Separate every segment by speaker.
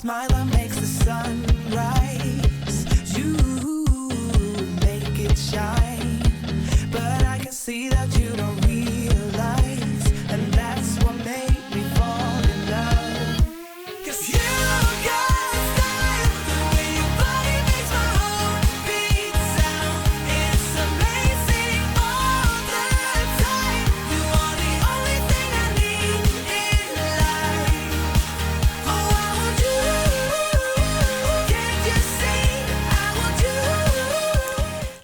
Speaker 1: smile that makes the sun rise. You make it shine, but I can see that you don't realize, and that's what made me fall in love. 'Cause you got style, the way your body makes my heart beat sound. It's amazing all the time. You are the only thing I need in life. Oh, I want you. Can't you see? I want you.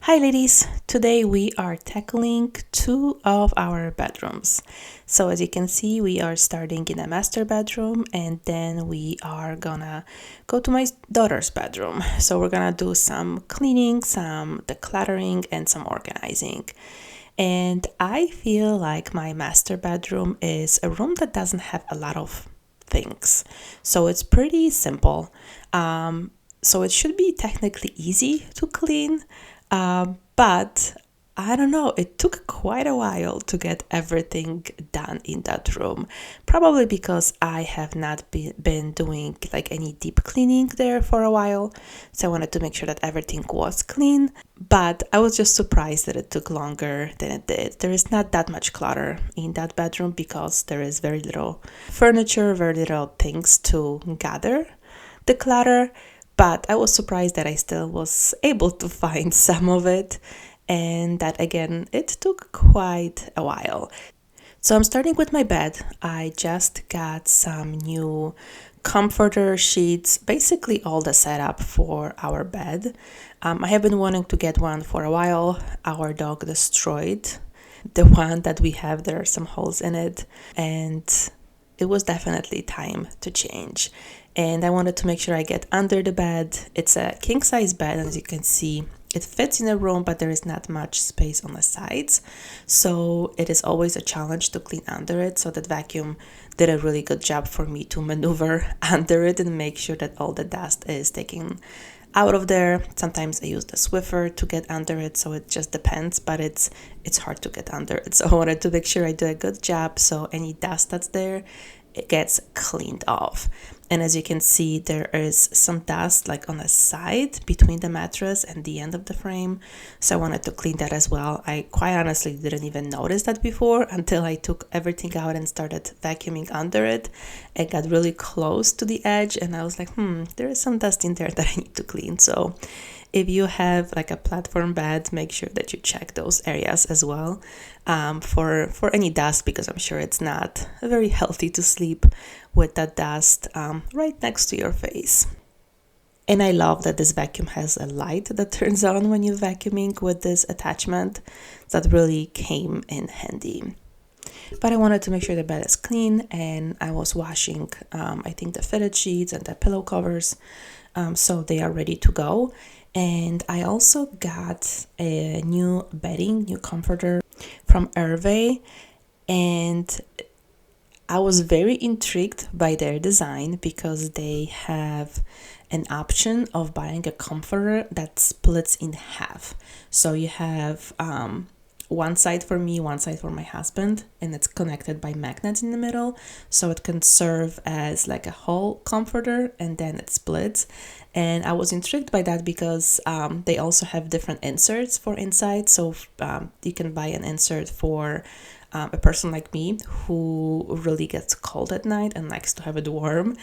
Speaker 2: Hi ladies, today we are tackling two of our bedrooms. So as you can see, we are starting in a master bedroom and then we are gonna go to my daughter's bedroom. So we're gonna do some cleaning, some decluttering and some organizing. And I feel like my master bedroom is a room that doesn't have a lot of things. So it's pretty simple. So it should be technically easy to clean. But I don't know, it took quite a while to get everything done in that room. Probably because I have not been doing like any deep cleaning there for a while. So I wanted to make sure that everything was clean. But I was just surprised that it took longer than it did. There is not that much clutter in that bedroom because there is very little furniture, very little things to gather the clutter. But I was surprised that I still was able to find some of it, and that again, it took quite a while. So I'm starting with my bed. I just got some new comforter sheets, basically all the setup for our bed. I have been wanting to get one for a while. Our dog destroyed the one that we have. There are some holes in it, and it was definitely time to change. And I wanted to make sure I get under the bed. It's a king size bed, as you can see. It fits in a room, but there is not much space on the sides. So it is always a challenge to clean under it. So that vacuum did a really good job for me to maneuver under it and make sure that all the dust is taken out of there. Sometimes I use the Swiffer to get under it, so it just depends, but it's hard to get under it. So I wanted to make sure I do a good job so any dust that's there, it gets cleaned off. And as you can see, there is some dust like on the side between the mattress and the end of the frame. So I wanted to clean that as well. I quite honestly didn't even notice that before until I took everything out and started vacuuming under it. It got really close to the edge and I was like, there is some dust in there that I need to clean. So if you have like a platform bed, make sure that you check those areas as well for any dust, because I'm sure it's not very healthy to sleep with that dust right next to your face. And I love that this vacuum has a light that turns on when you're vacuuming with this attachment. That really came in handy. But I wanted to make sure the bed is clean, and I was washing I think the fitted sheets and the pillow covers, so they are ready to go. And I also got a new bedding, new comforter from Ervet, and I was very intrigued by their design because they have an option of buying a comforter that splits in half. So you have one side for me, one side for my husband, and it's connected by magnets in the middle, so it can serve as like a whole comforter and then it splits. And I was intrigued by that because they also have different inserts for inside, so you can buy an insert for a person like me who really gets cold at night and likes to have it warm.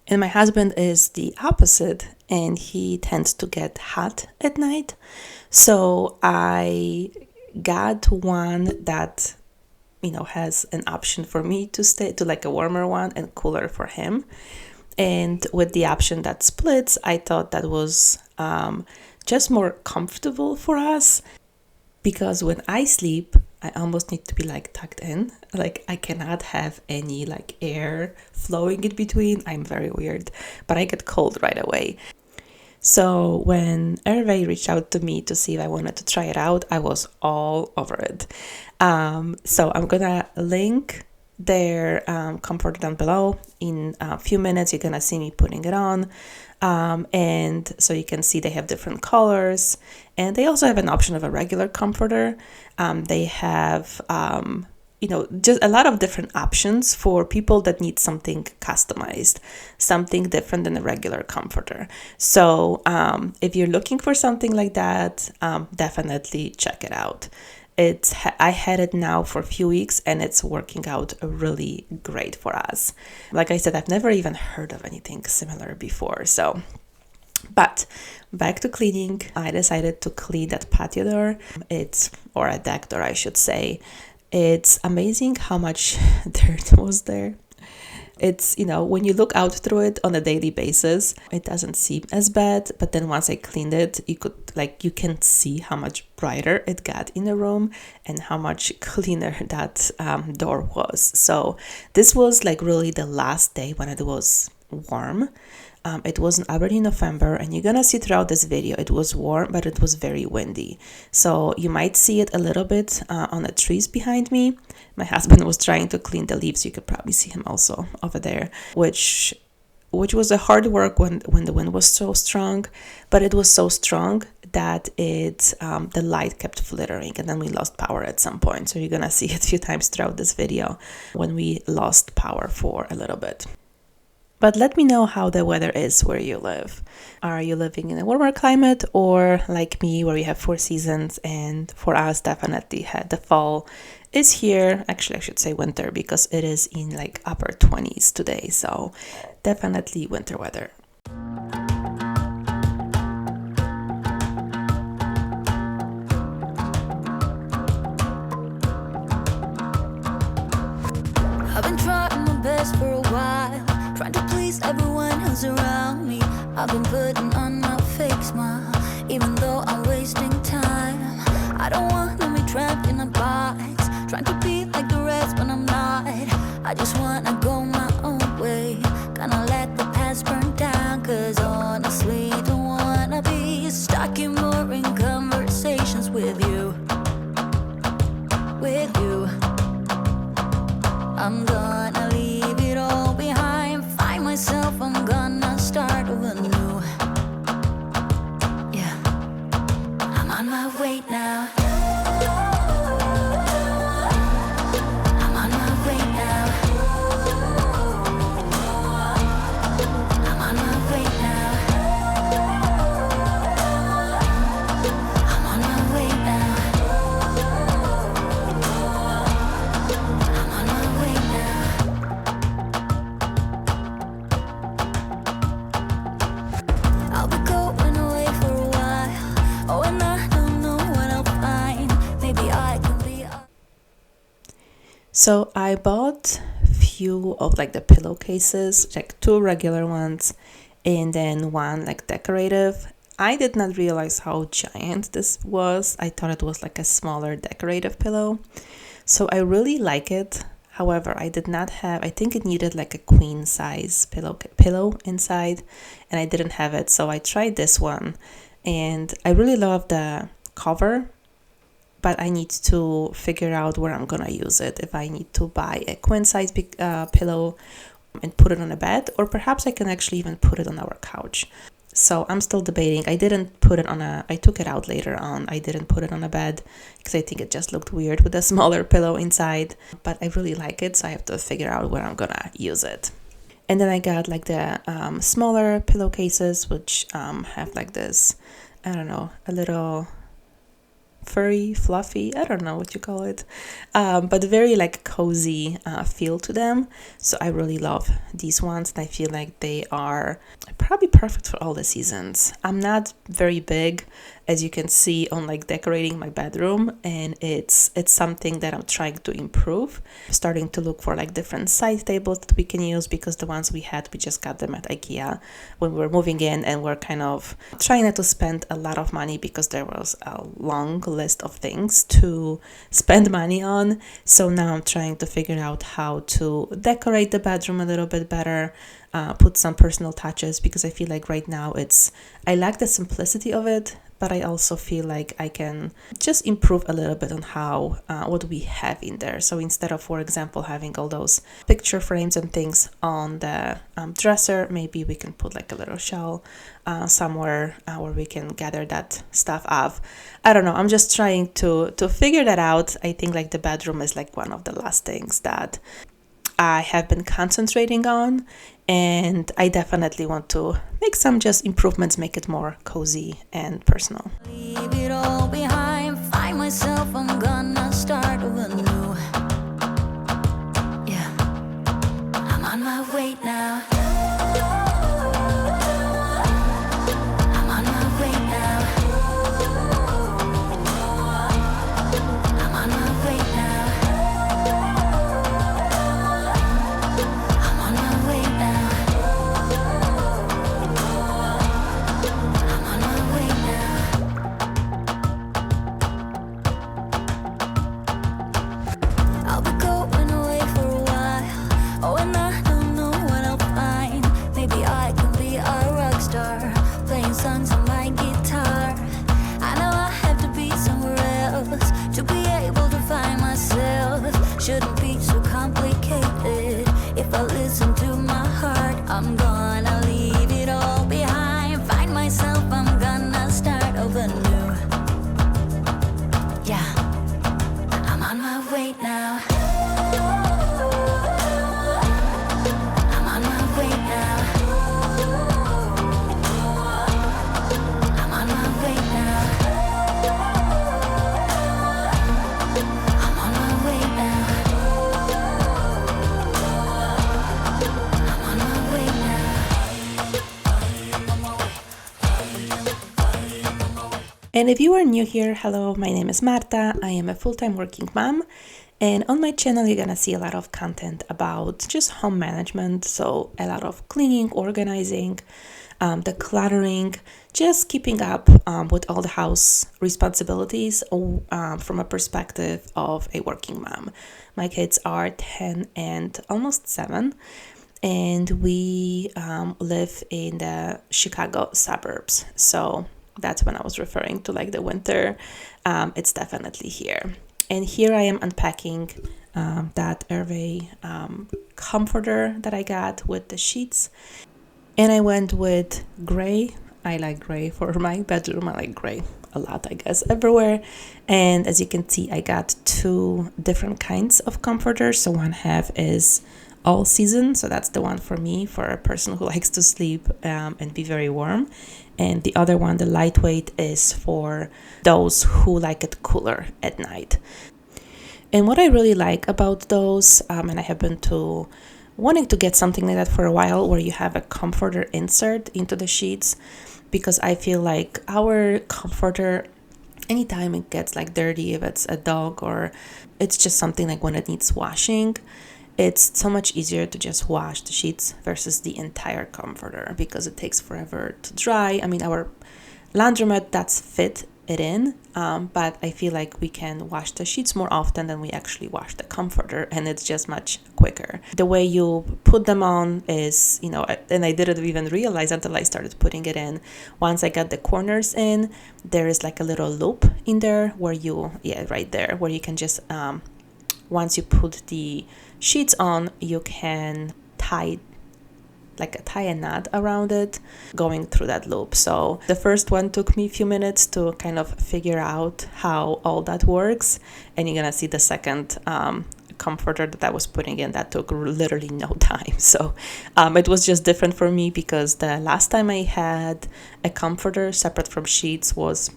Speaker 2: And my husband is the opposite, and he tends to get hot at night. So I got one that has an option for me to stay to like a warmer one and cooler for him. And with the option that splits, I thought that was just more comfortable for us, because when I sleep, I almost need to be like tucked in. Like I cannot have any like air flowing in between. I'm very weird, but I get cold right away. So when Ervet reached out to me to see if I wanted to try it out, I was all over it. So I'm gonna link their comforter down below. In a few minutes, you're gonna see me putting it on. And so you can see they have different colors, and they also have an option of a regular comforter. They have just a lot of different options for people that need something customized, something different than a regular comforter. So if you're looking for something like that, definitely check it out. I had it now for a few weeks and it's working out really great for us. Like I said, I've never even heard of anything similar before. But back to cleaning, I decided to clean that patio door. Or a deck door, I should say. It's amazing how much dirt was there. It's, when you look out through it on a daily basis, it doesn't seem as bad. But then once I cleaned it, you can see how much brighter it got in the room and how much cleaner that door was. So this was really the last day when it was warm. It was already November, and you're gonna see throughout this video it was warm, but it was very windy. So you might see it a little bit on the trees behind me. My husband was trying to clean the leaves. You could probably see him also over there, which was a hard work when the wind was so strong, but it was so strong that the light kept flickering, and then we lost power at some point. So you're gonna see it a few times throughout this video when we lost power for a little bit. But let me know how the weather is where you live. Are you living in a warmer climate, or like me where we have 4 seasons? And for us, definitely the fall is here. Actually, I should say winter, because it is in upper 20s today. So definitely winter weather.
Speaker 1: I've been trying my best for a while, trying to please everyone who's around me. I've been putting on a fake smile, even though I'm wasting time. I don't want to be trapped in a box, trying to be like the rest when I'm not. I just wanna go my own way, gonna let the past burn down. Cause honestly, don't wanna be stuck in boring conversations with you. I'm gonna leave it all behind, find myself, I'm gonna start over new. Yeah, I'm on my way now. I'm on my way now. I'm on my way now. I'm on my way now.
Speaker 2: So I bought few of the pillowcases, 2 regular ones and then one decorative. I did not realize how giant this was. I thought it was a smaller decorative pillow. So I really like it. However, I think it needed a queen size pillow inside, and I didn't have it. So I tried this one, and I really love the cover, but I need to figure out where I'm gonna use it. If I need to buy a queen size pillow and put it on a bed, or perhaps I can actually even put it on our couch. So I'm still debating. I took it out later on. I didn't put it on a bed because I think it just looked weird with a smaller pillow inside, but I really like it, so I have to figure out where I'm gonna use it. And then I got the smaller pillowcases, which have this, I don't know, a little furry, fluffy, I don't know what you call it, but very cozy feel to them. So I really love these ones, and I feel like they are probably perfect for all the seasons. I'm not very big, as you can see, on decorating my bedroom, and it's something that I'm trying to improve. Starting to look for different side tables that we can use, because the ones we just got them at IKEA when we were moving in, and we're kind of trying not to spend a lot of money because there was a long list of things to spend money on. So now I'm trying to figure out how to decorate the bedroom a little bit better, put some personal touches, because I feel right now I like the simplicity of it, but I also feel like I can just improve a little bit on how what we have in there. So instead of, for example, having all those picture frames and things on the dresser, maybe we can put like a little shelf somewhere where we can gather that stuff up. I don't know, I'm just trying to figure that out. I think like the bedroom is like one of the last things that I have been concentrating on, and I definitely want to make some just improvements, make it more cozy and personal.
Speaker 1: Leave it all behind, find myself, I'm gonna start over new. Yeah, I'm on my way now. I'm on my way now. I'm on my way now. I'm on my way now. I'm on my way now. I'll be going away for a while. Oh, and I don't know what I'll find. Maybe I can be a rock star, playing songs on my guitar. I know I have to be somewhere else to be able to find myself. Shouldn't be so complicated. If I listen to my heart, I'm gonna leave it all behind. Find myself, I'm gonna start over new. Yeah, I'm on my way now. I'm on my way now. I'm on my way now. I'm on my way now. I'm on my way now.
Speaker 2: And if you are new here, hello, my name is Marta. I am a full-time working mom, and on my channel you're gonna see a lot of content about just home management, so a lot of cleaning, organizing, decluttering, just keeping up with all the house responsibilities from a perspective of a working mom. My kids are 10 and almost 7, and we live in the Chicago suburbs, so that's when I was referring to like the winter. It's definitely here. And here I am unpacking that Ervet comforter that I got with the sheets. And I went with gray. I like gray for my bedroom. I like gray a lot, I guess, everywhere. And as you can see, I got 2 different kinds of comforters. So one half is all season. So that's the one for me, for a person who likes to sleep and be very warm. And the other one, the lightweight, is for those who like it cooler at night. And what I really like about those, and I have been wanting to get something like that for a while, where you have a comforter insert into the sheets, because I feel like our comforter, anytime it gets like dirty, if it's a dog or it's just something like when it needs washing, it's so much easier to just wash the sheets versus the entire comforter, because it takes forever to dry. I mean, our laundromat does fit it in, but I feel like we can wash the sheets more often than we actually wash the comforter, and it's just much quicker. The way you put them on is, and I didn't even realize until I started putting it in. Once I got the corners in, there is like a little loop in there where right there, where you can just, once you put the sheets on, you can tie a knot around it going through that loop. So the first one took me a few minutes to kind of figure out how all that works, and you're gonna see the second comforter that I was putting in, that took literally no time. So it was just different for me, because the last time I had a comforter separate from sheets was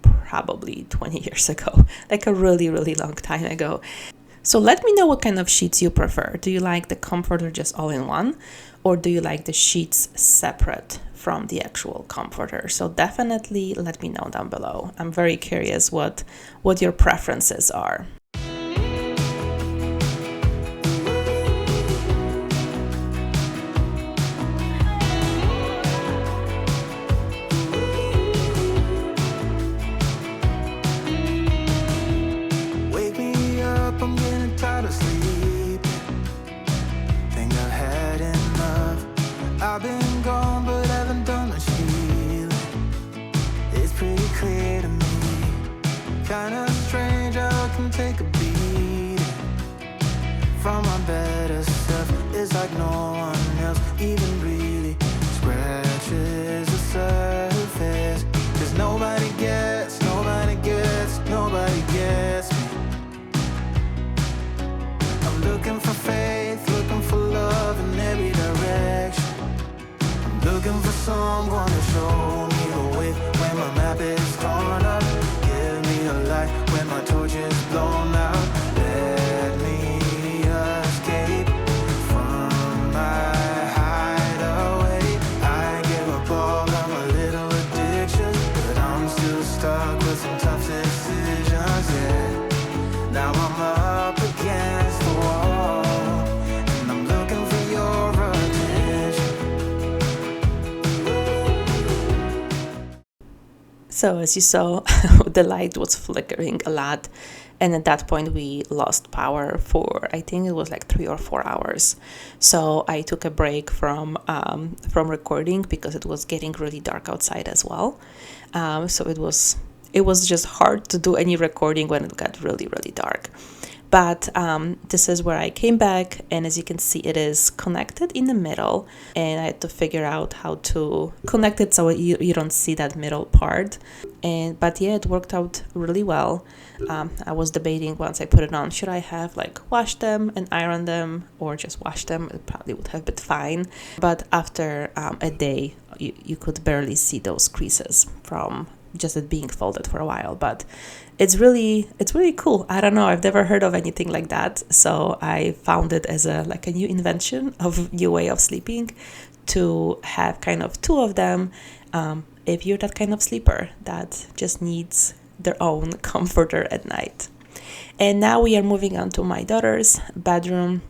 Speaker 2: probably 20 years ago, like a really, really long time ago. So let me know what kind of sheets you prefer. Do you like the comforter just all in one, or do you like the sheets separate from the actual comforter? So definitely let me know down below. I'm very curious what your preferences are.
Speaker 1: Wake me up, I'm getting tired of sleep. Think I've had enough. I've been gone, but haven't done much healing. It's pretty
Speaker 2: So as you saw, the light was flickering a lot. And at that point, we lost power for, I think it was like 3 or 4 hours. So I took a break from recording because it was getting really dark outside as well. So it was just hard to do any recording when it got really, really dark. But this is where I came back, and as you can see, it is connected in the middle, and I had to figure out how to connect it so you don't see that middle part. But yeah, it worked out really well. I was debating once I put it on, should I have like washed them and ironed them or just wash them? It probably would have been fine. But after a day, you could barely see those creases from just it being folded for a while. But it's really cool. I don't know, I've never heard of anything like that, so I found it as a new invention of new way of sleeping, to have kind of two of them, if you're that kind of sleeper that just needs their own comforter at night. And now we are moving on to my daughter's bedroom.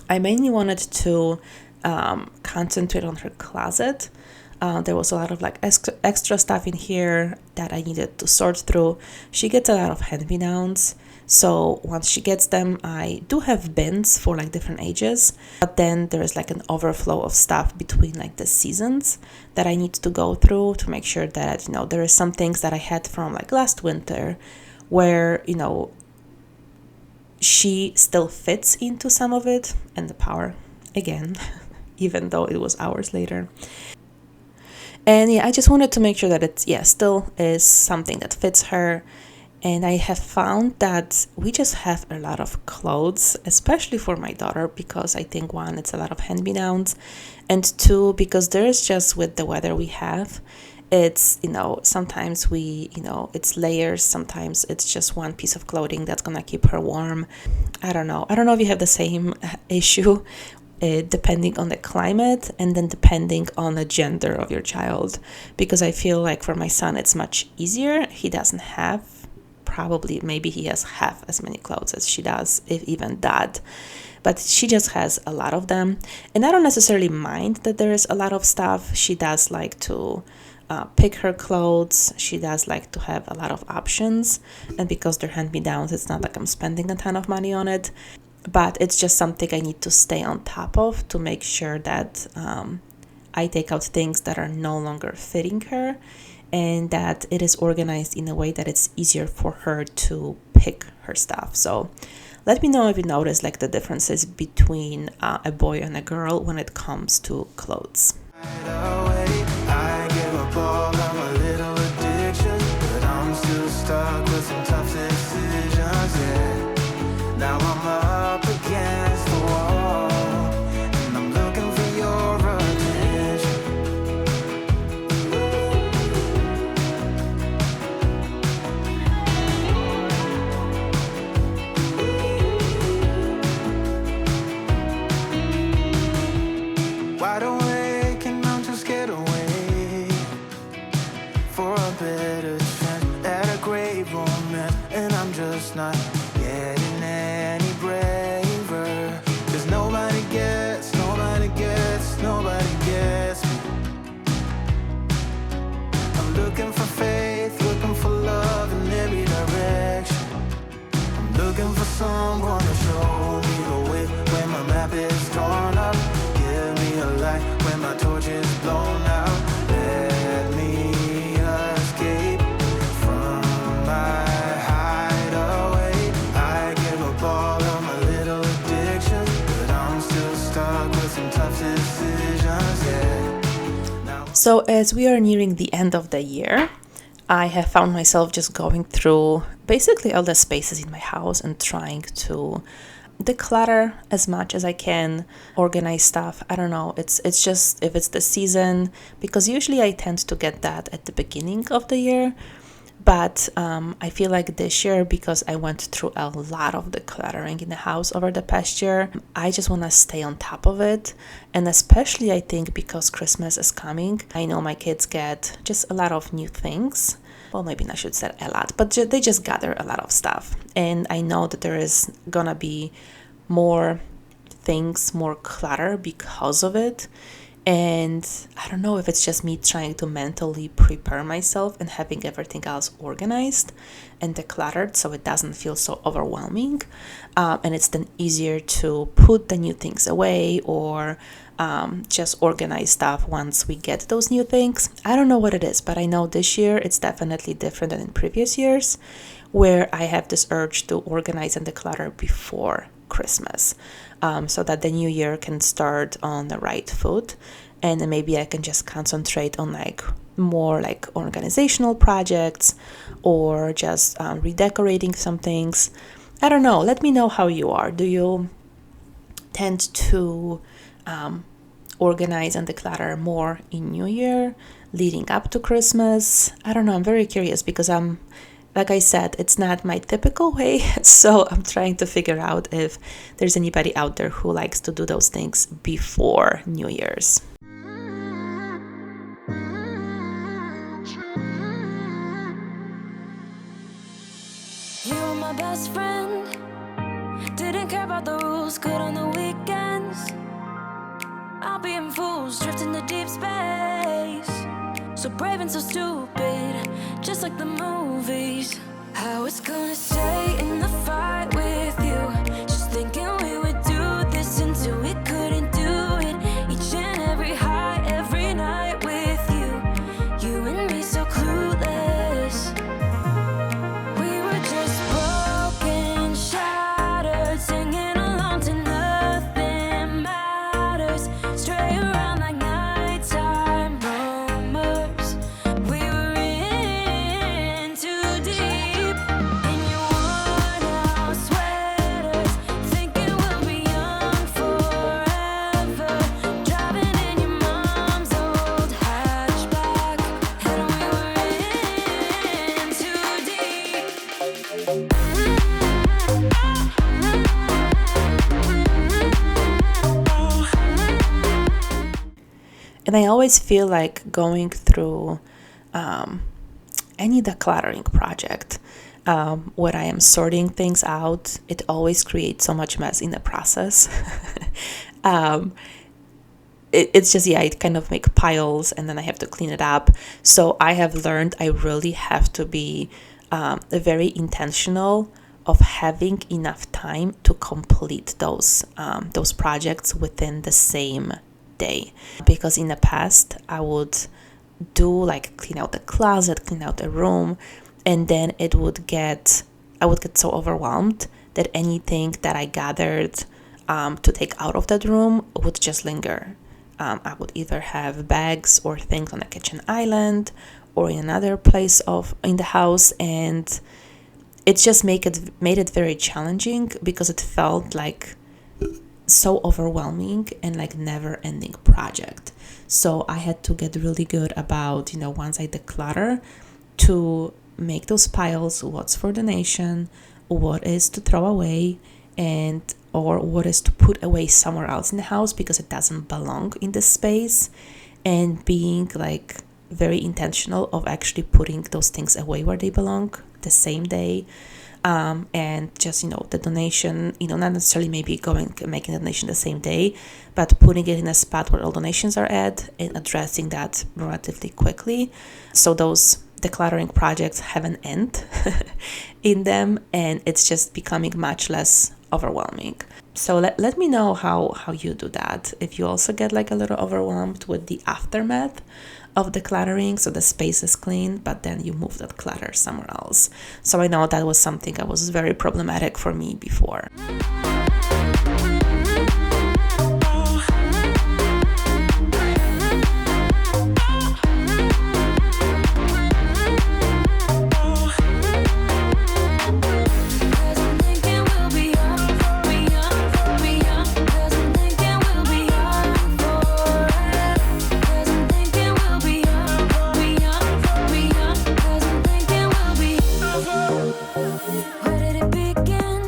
Speaker 2: I mainly wanted to concentrate on her closet. There was a lot of extra stuff in here that I needed to sort through. She gets a lot of hand-me-downs, so once she gets them, I do have bins for different ages, but then there is an overflow of stuff between the seasons that I need to go through to make sure that there is some things that I had from last winter where she still fits into some of it, and the power again even though it was hours later. And yeah, I just wanted to make sure that it still is something that fits her. And I have found that we just have a lot of clothes, especially for my daughter, because I think one, it's a lot of hand-me-downs, and two, because there's just, with the weather we have, it's, sometimes it's layers, sometimes it's just one piece of clothing that's gonna keep her warm. I don't know if you have the same issue, depending on the climate, and then depending on the gender of your child, because I feel like for my son it's much easier. He doesn't have, maybe he has half as many clothes as she does, if even that, but she just has a lot of them. And I don't necessarily mind that there is a lot of stuff. She does like to pick her clothes. She does like to have a lot of options, and because they're hand-me-downs, it's not like I'm spending a ton of money on it. But it's just something I need to stay on top of to make sure that I take out things that are no longer fitting her, and that it is organized in a way that it's easier for her to pick her stuff. So let me know if you notice the differences between a boy and a girl when it comes to clothes.
Speaker 1: Now I'm up against the wall, and I'm looking for your attention. Wide awake and I'm just scared away for a better chance at a great romance, and I'm just not getting any braver, 'cause nobody gets me. I'm looking for faith, looking for love in every direction. I'm looking for someone to show me the way when my map is torn up. Give me a light when my torch is blown out. Let me escape from my
Speaker 2: So as we are nearing the end of the year, I have found myself just going through basically all the spaces in my house and trying to declutter as much as I can, organize stuff. I don't know, it's just, if it's the season, because usually I tend to get that at the beginning of the year. But I feel like this year, because I went through a lot of decluttering in the house over the past year, I just want to stay on top of it. And especially, I think, because Christmas is coming, I know my kids get just a lot of new things. Well, maybe I should say a lot, but they just gather a lot of stuff. And I know that there is gonna be more things, more clutter because of it. And I don't know if it's just me trying to mentally prepare myself and having everything else organized and decluttered so it doesn't feel so overwhelming. And it's then easier to put the new things away or just organize stuff once we get those new things. I don't know what it is, but I know this year it's definitely different than in previous years, where I have this urge to organize and declutter before Christmas, so that the new year can start on the right foot, and then maybe I can just concentrate on like more like organizational projects or just redecorating some things. I don't know. Let me know how you are. Do you tend to organize and declutter more in New Year, leading up to Christmas? I don't know. I'm very curious because like I said, it's not my typical way, so I'm trying to figure out if there's anybody out there who likes to do those things before New Year's.
Speaker 1: You were my best friend, didn't care about the rules, good on the weekends. I'll be in fools, drifting to deep space. So brave and so stupid, just like the movies. I was gonna stay in the fight with you, just thinking we would do this until we couldn't do it. Each and every high, every night with you, you and me so clueless. We were just broken, shattered, singing along to nothing matters. Stray around like nighttime rumors. We were in too deep. In your worn out sweaters, thinking we'll be young forever. Driving in your mom's old hatchback, and we were in too deep.
Speaker 2: And I always feel like going through any decluttering project, when I am sorting things out, it always creates so much mess in the process. It's just, yeah, it kind of make piles and then I have to clean it up. So I have learned I really have to be very intentional of having enough time to complete those projects within the same day. Because in the past I would do like clean out the closet, clean out the room, and then I would get so overwhelmed that anything that I gathered to take out of that room would just linger. I would either have bags or things on the kitchen island or in another place in the house, and it just made it very challenging because it felt like so overwhelming and like never ending project. So I had to get really good about, once I declutter, to make those piles, what's for donation, what is to throw away, or what is to put away somewhere else in the house because it doesn't belong in this space, and being like very intentional of actually putting those things away where they belong the same day. And just, the donation, not necessarily maybe making a donation the same day, but putting it in a spot where all donations are at and addressing that relatively quickly. So those decluttering projects have an end in them, and it's just becoming much less overwhelming. So let me know how you do that. If you also get like a little overwhelmed with the aftermath of decluttering, so the space is clean, but then you move that clutter somewhere else. So I know that was something that was very problematic for me before.
Speaker 1: Where did it begin?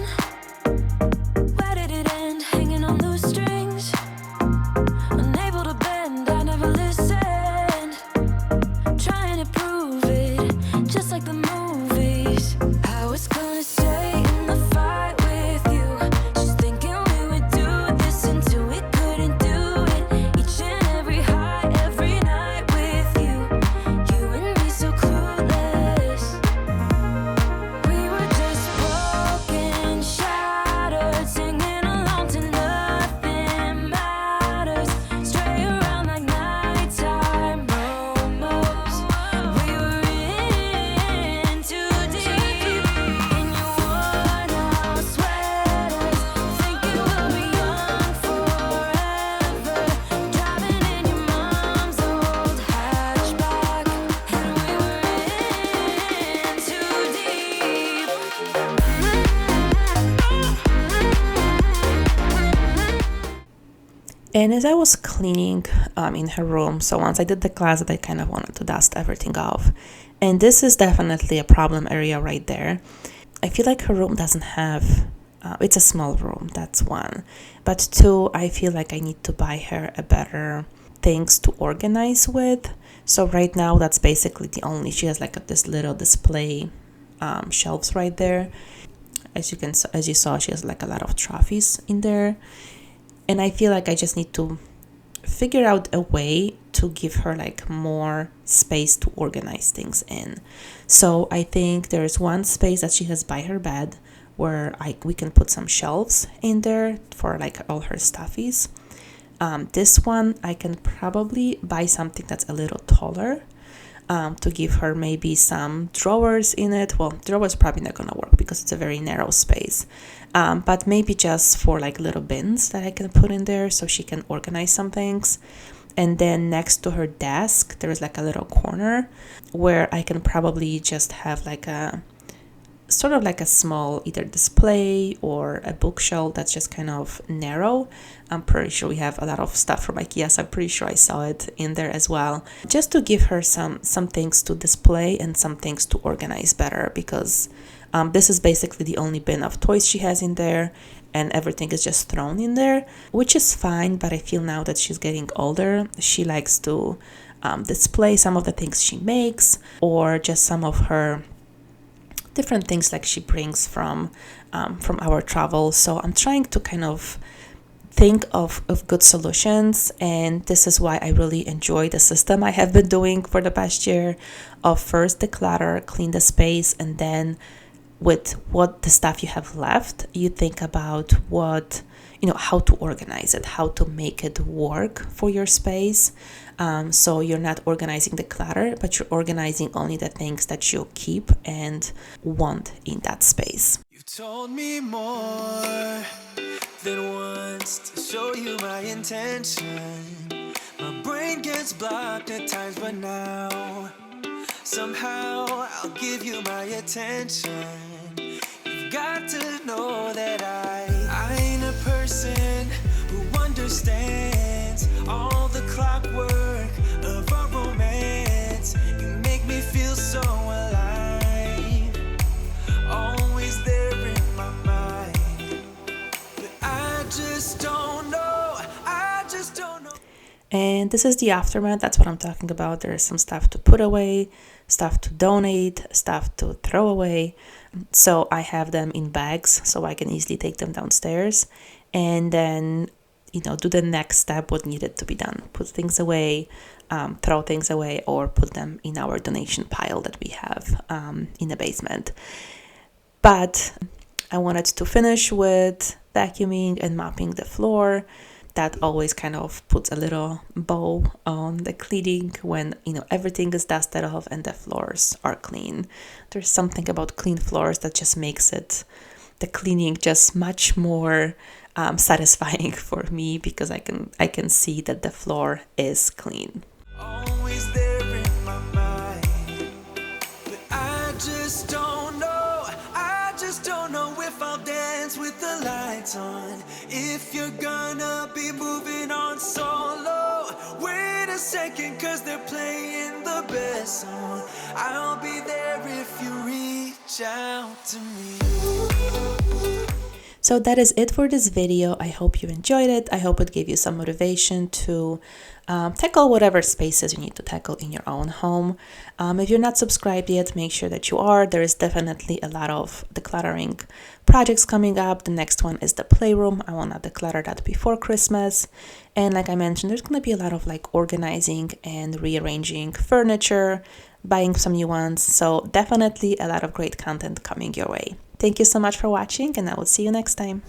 Speaker 2: And as I was cleaning in her room, so once I did the closet, I kind of wanted to dust everything off. And this is definitely a problem area right there. I feel like her room doesn't have, it's a small room, that's one. But two, I feel like I need to buy her a better things to organize with. So right now, that's basically the only, she has like this little display shelves right there. As you saw, she has like a lot of trophies in there. And I feel like I just need to figure out a way to give her like more space to organize things in. So I think there's one space that she has by her bed where we can put some shelves in there for like all her stuffies. This one I can probably buy something that's a little taller to give her maybe some drawers in it. Well, drawers probably not gonna work because it's a very narrow space, but maybe just for like little bins that I can put in there so she can organize some things. And then next to her desk there is like a little corner where I can probably just have like a sort of like a small either display or a bookshelf that's just kind of narrow. I'm pretty sure we have a lot of stuff from IKEA, so I'm pretty sure I saw it in there as well, just to give her some things to display and some things to organize better, because this is basically the only bin of toys she has in there, and everything is just thrown in there, which is fine. But I feel now that she's getting older, she likes to display some of the things she makes, or just some of her different things like she brings from our travels. So I'm trying to kind of think of good solutions, and this is why I really enjoy the system I have been doing for the past year of first declutter, clean the space, and then with what the stuff you have left, you think about what, how to organize it, how to make it work for your space. So you're not organizing the clutter, but you're organizing only the things that you keep and want in that space.
Speaker 1: You've told me more than once to show you my intention. My brain gets blocked at times, but now somehow I'll give you my attention. You've got to know that I ain't a person who understands all the clockwork of our romance. You make me feel so alive, always there in my mind. But I just don't know.
Speaker 2: And this is the aftermath. That's what I'm talking about. There's some stuff to put away, stuff to donate, stuff to throw away. So I have them in bags so I can easily take them downstairs and then, do the next step, what needed to be done. Put things away, throw things away, or put them in our donation pile that we have in the basement. But I wanted to finish with vacuuming and mopping the floor. That always kind of puts a little bow on the cleaning when, everything is dusted off and the floors are clean. There's something about clean floors that just makes the cleaning just much more satisfying for me, because I can see that the floor is clean.
Speaker 1: Always there in my mind, but I just don't know if I'll dance with the lights on. If you're gonna be moving on solo, wait a second, 'cause they're playing the best song. I'll be there if you reach out to me.
Speaker 2: So that is it for this video. I hope you enjoyed it. I hope it gave you some motivation to tackle whatever spaces you need to tackle in your own home. If you're not subscribed yet, make sure that you are. There is definitely a lot of decluttering projects coming up. The next one is the playroom. I want to declutter that before Christmas. And like I mentioned, there's going to be a lot of like organizing and rearranging furniture, buying some new ones. So definitely a lot of great content coming your way. Thank you so much for watching, and I will see you next time.